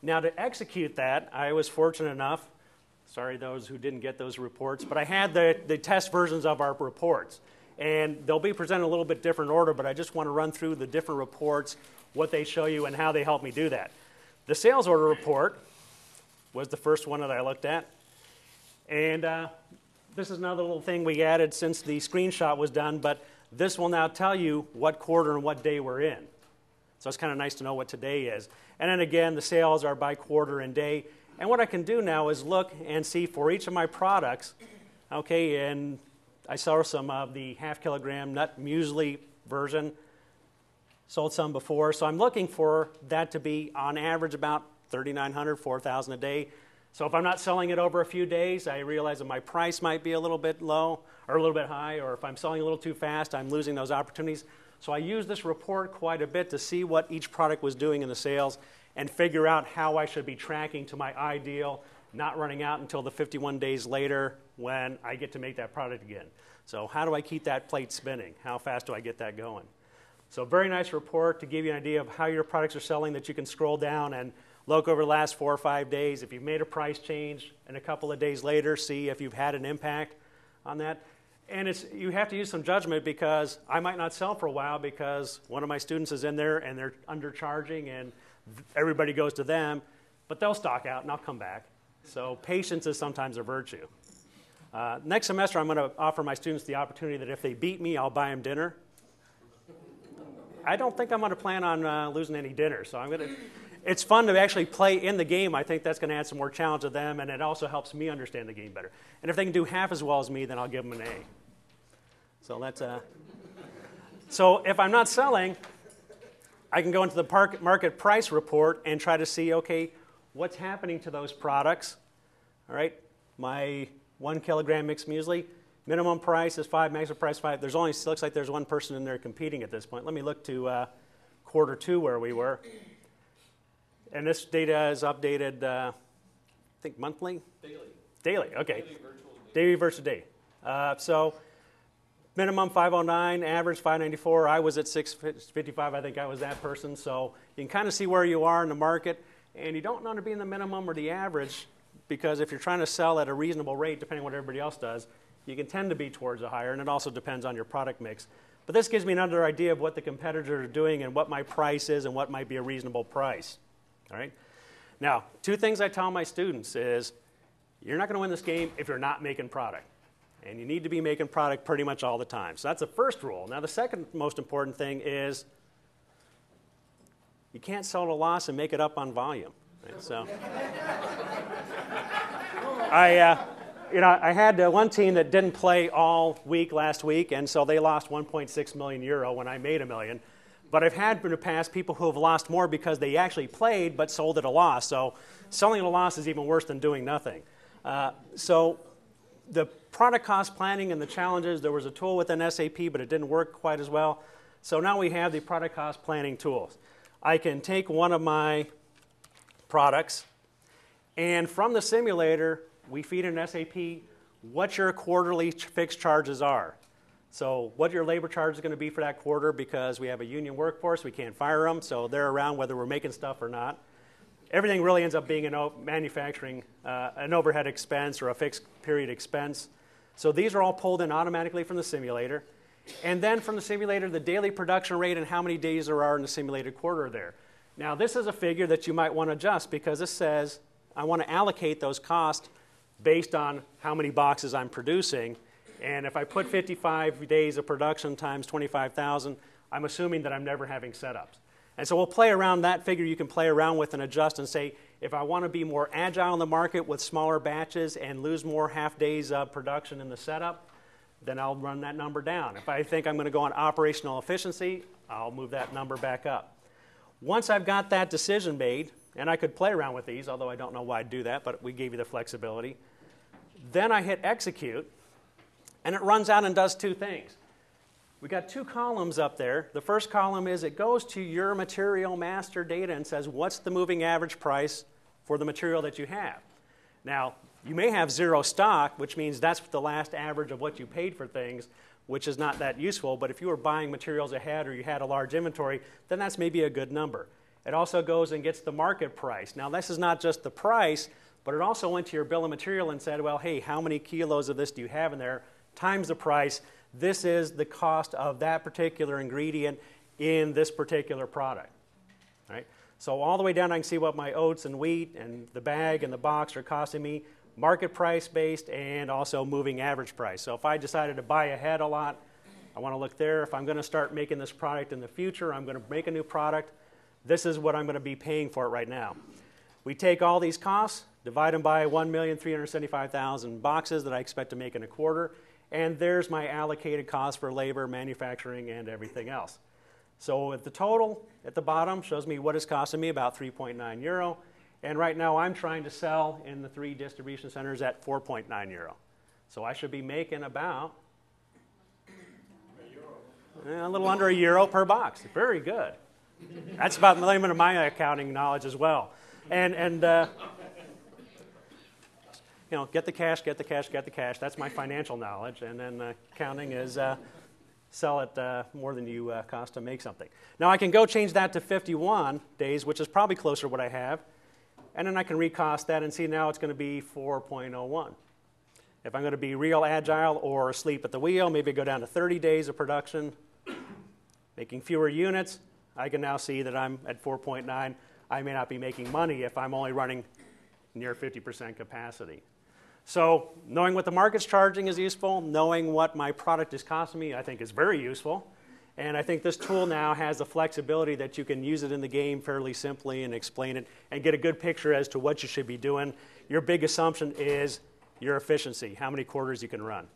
Now to execute that, I was fortunate enough, sorry those who didn't get those reports, but I had the test versions of our reports. And they'll be presented in a little bit different order, but I just want to run through the different reports, what they show you, and how they help me do that. The sales order report was the first one that I looked at. And this is another little thing we added since the screenshot was done, but this will now tell you what quarter and what day we're in. So it's kind of nice to know what today is. And then again, the sales are by quarter and day. And what I can do now is look and see for each of my products, okay, and I saw some of the half-kilogram nut muesli version, sold some before. So I'm looking for that to be on average about $3,900, $4,000 a day. So if I'm not selling it over a few days, I realize that my price might be a little bit low or a little bit high, or if I'm selling a little too fast, I'm losing those opportunities. So I use this report quite a bit to see what each product was doing in the sales and figure out how I should be tracking to my ideal, not running out until the 51 days later when I get to make that product again. So how do I keep that plate spinning? How fast do I get that going? So very nice report to give you an idea of how your products are selling that you can scroll down and look over the last 4 or 5 days. If you've made a price change and a couple of days later, see if you've had an impact on that. And you have to use some judgment because I might not sell for a while because one of my students is in there and they're undercharging and everybody goes to them, but they'll stock out and I'll come back. So patience is sometimes a virtue. Next semester, I'm going to offer my students the opportunity that if they beat me, I'll buy them dinner. I don't think I'm going to plan on losing any dinner, so I'm going to. It's fun to actually play in the game. I think that's going to add some more challenge to them, and it also helps me understand the game better. And if they can do half as well as me, then I'll give them an A. So that's So if I'm not selling, I can go into the market price report and try to see, okay, what's happening to those products? All right, my 1 kilogram mixed muesli, minimum price is 5, maximum price 5. There's only looks like there's one person in there competing at this point. Let me look to quarter 2 where we were. And this data is updated, I think, monthly? Daily, okay. Daily versus day. So minimum 509, average 594. I was at 655. I think I was that person. So you can kind of see where you are in the market. And you don't want to be in the minimum or the average because if you're trying to sell at a reasonable rate, depending on what everybody else does, you can tend to be towards the higher. And it also depends on your product mix. But this gives me another idea of what the competitors are doing and what my price is and what might be a reasonable price. All right. Now, 2 things I tell my students is you're not going to win this game if you're not making product. And you need to be making product pretty much all the time. So that's the first rule. Now, the second most important thing is you can't sell at a loss and make it up on volume. Right? So I had one team that didn't play all week last week, and so they lost 1.6 million euro when I made $1 million. But I've had in the past people who have lost more because they actually played but sold at a loss. So selling at a loss is even worse than doing nothing. So the product cost planning and the challenges, there was a tool within SAP, but it didn't work quite as well. So now we have the product cost planning tools. I can take one of my products, and from the simulator, we feed in SAP what your quarterly fixed charges are. So what your labor charge is going to be for that quarter because we have a union workforce, we can't fire them, so they're around whether we're making stuff or not. Everything really ends up being manufacturing, an overhead expense or a fixed period expense. So these are all pulled in automatically from the simulator. And then from the simulator, the daily production rate and how many days there are in the simulated quarter there. Now this is a figure that you might want to adjust because this says I want to allocate those costs based on how many boxes I'm producing. And if I put 55 days of production times 25,000, I'm assuming that I'm never having setups. And so we'll play around that figure you can play around with and adjust and say, if I want to be more agile in the market with smaller batches and lose more half days of production in the setup, then I'll run that number down. If I think I'm going to go on operational efficiency, I'll move that number back up. Once I've got that decision made, and I could play around with these, although I don't know why I'd do that, but we gave you the flexibility, then I hit execute. And it runs out and does 2 things. We got 2 columns up there. The first column is it goes to your material master data and says, what's the moving average price for the material that you have? Now, you may have 0 stock, which means that's the last average of what you paid for things, which is not that useful. But if you were buying materials ahead or you had a large inventory, then that's maybe a good number. It also goes and gets the market price. Now, this is not just the price, but it also went to your bill of material and said, well, hey, how many kilos of this do you have in there, times the price. This is the cost of that particular ingredient in this particular product. Right? So all the way down, I can see what my oats and wheat and the bag and the box are costing me, market price based and also moving average price. So if I decided to buy ahead a lot, I want to look there. If I'm going to start making this product in the future, I'm going to make a new product, this is what I'm going to be paying for it right now. We take all these costs, divide them by 1,375,000 boxes that I expect to make in a quarter, and there's my allocated cost for labor, manufacturing, and everything else. So at the total at the bottom shows me what it's costing me, about 3.9 euro. And right now I'm trying to sell in the 3 distribution centers at 4.9 euro. So I should be making about a little under €1 per box. Very good. That's about the limit of my accounting knowledge as well. And you know, get the cash, get the cash, get the cash. That's my financial knowledge. And then accounting is sell it more than you cost to make something. Now I can go change that to 51 days, which is probably closer to what I have. And then I can recost that and see now it's going to be 4.01. If I'm going to be real agile or asleep at the wheel, maybe go down to 30 days of production, making fewer units. I can now see that I'm at 4.9. I may not be making money if I'm only running near 50% capacity. So knowing what the market's charging is useful. Knowing what my product is costing me, I think, is very useful. And I think this tool now has the flexibility that you can use it in the game fairly simply and explain it and get a good picture as to what you should be doing. Your big assumption is your efficiency, how many quarters you can run.